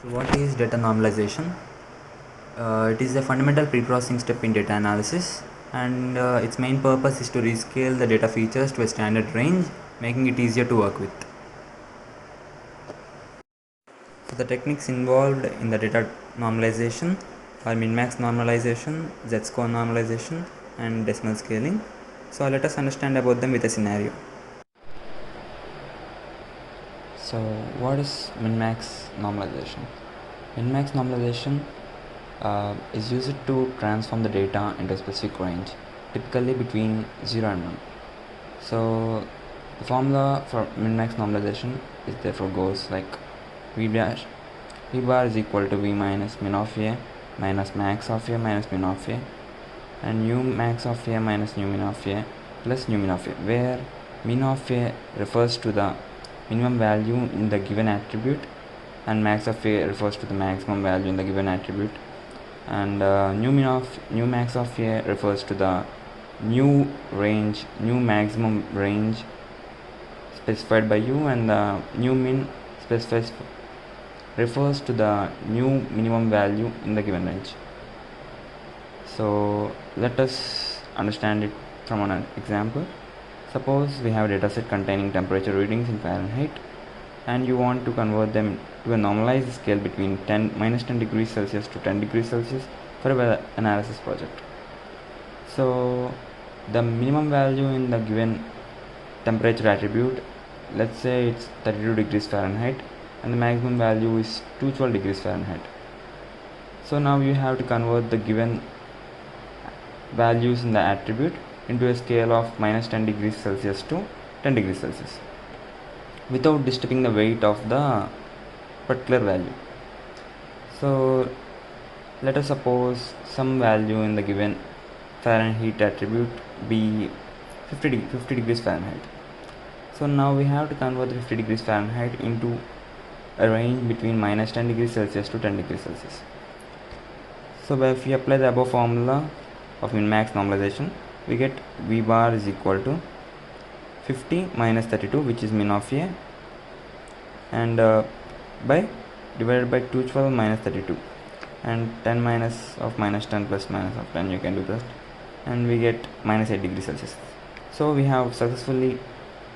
So what is data normalization? It is a fundamental pre-processing step in data analysis, and its main purpose is to rescale the data features to a standard range, making it easier to work with. So the techniques involved in the data normalization are min-max normalization, z-score normalization, and decimal scaling. So let us understand about them with a scenario. So what is min-max normalization? Min-max normalization is used to transform the data into a specific range, typically between 0 and 1. So the formula for min-max normalization is therefore goes like v bar is equal to v minus min of a minus max of a minus min of a, and nu max of a minus nu min of a plus nu min of a, where min of a refers to the minimum value in the given attribute and max of a refers to the maximum value in the given attribute, and nu max of a refers to the new maximum range specified by u, and the new min specifies refers to the new minimum value in the given range. So let us understand it from an example. Suppose we have a dataset containing temperature readings in Fahrenheit, and you want to convert them to a normalized scale between minus 10 degrees Celsius to 10 degrees Celsius for a analysis project. So the minimum value in the given temperature attribute, let's say it's 32 degrees Fahrenheit, and the maximum value is 212 degrees Fahrenheit. So now you have to convert the given values in the attribute into a scale of minus 10 degrees Celsius to 10 degrees Celsius without disturbing the weight of the particular value. So let us suppose some value in the given Fahrenheit attribute be 50 degrees Fahrenheit. So now we have to convert the 50 degrees Fahrenheit into a range between minus 10 degrees Celsius to 10 degrees Celsius. So if we apply the above formula of min-max normalization, we get v bar is equal to 50 minus 32, which is min of a, and by divided by 212 minus 32, and 10 minus of minus 10 plus minus of 10, you can do that, and we get minus 8 degrees Celsius. So we have successfully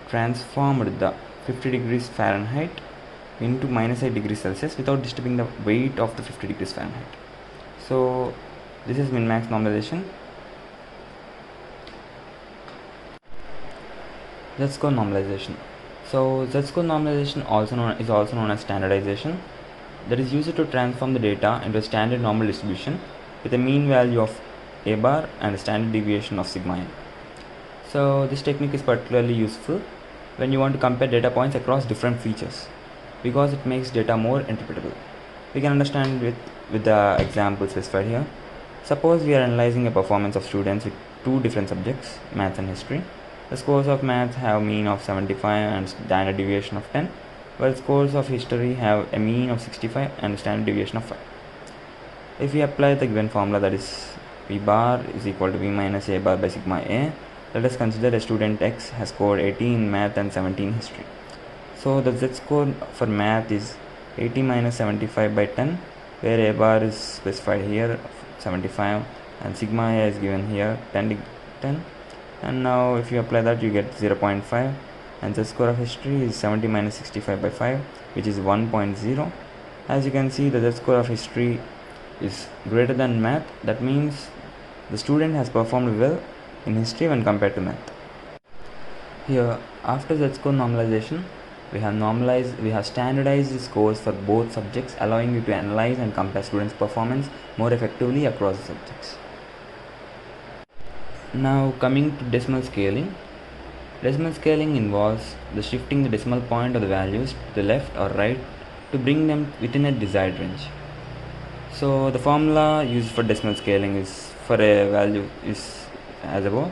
transformed the 50 degrees Fahrenheit into minus 8 degrees Celsius without disturbing the weight of the 50 degrees Fahrenheit. So this is min-max normalization. Z-score normalization. So Z-score normalization is also known as standardization, that is used to transform the data into a standard normal distribution with a mean value of a bar and a standard deviation of sigma n. So this technique is particularly useful when you want to compare data points across different features, because it makes data more interpretable. We can understand with the example specified here. Suppose we are analyzing a performance of students with two different subjects, maths and history. The scores of maths have a mean of 75 and standard deviation of 10, while scores of history have a mean of 65 and standard deviation of 5. If we apply the given formula, that is v bar is equal to v minus a bar by sigma a, let us consider a student X has scored 80 in math and 17 in history. So the z-score for math is 80 minus 75 by 10, where a bar is specified here 75 and sigma a is given here 10, and now if you apply that, you get 0.5, and the score of history is 70 minus 65 by 5, which is 1.0. As you can see, the z-score of history is greater than math. That means the student has performed well in history when compared to math. Here, after z-score normalization, we have standardized the scores for both subjects, allowing you to analyze and compare students' performance more effectively across the subjects. Now coming to decimal scaling. Decimal scaling involves the shifting the decimal point of the values to the left or right to bring them within a desired range. So the formula used for decimal scaling is for a value is as above,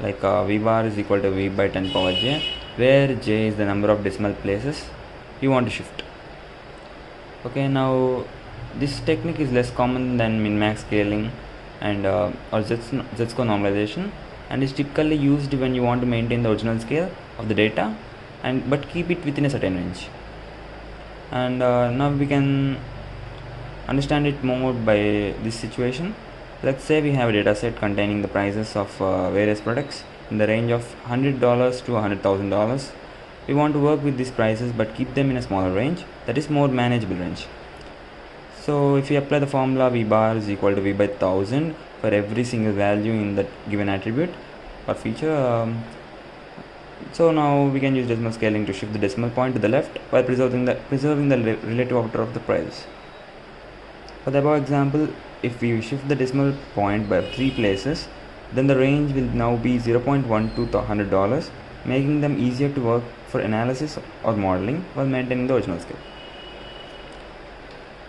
like v bar is equal to v by 10 power j, where j is the number of decimal places you want to shift. Okay, now this technique is less common than min-max scaling and or z-score normalization, and is typically used when you want to maintain the original scale of the data but keep it within a certain range. And now we can understand it more by this situation. Let's say we have a data set containing the prices of various products in the range of $100 to $100,000. We want to work with these prices but keep them in a smaller range, that is more manageable range. So if we apply the formula V bar is equal to V by 1000 for every single value in that given attribute or feature, so now we can use decimal scaling to shift the decimal point to the left while preserving the relative order of the prices. For the above example, if we shift the decimal point by 3 places, then the range will now be 0.1 to $100, making them easier to work for analysis or modeling while maintaining the original scale.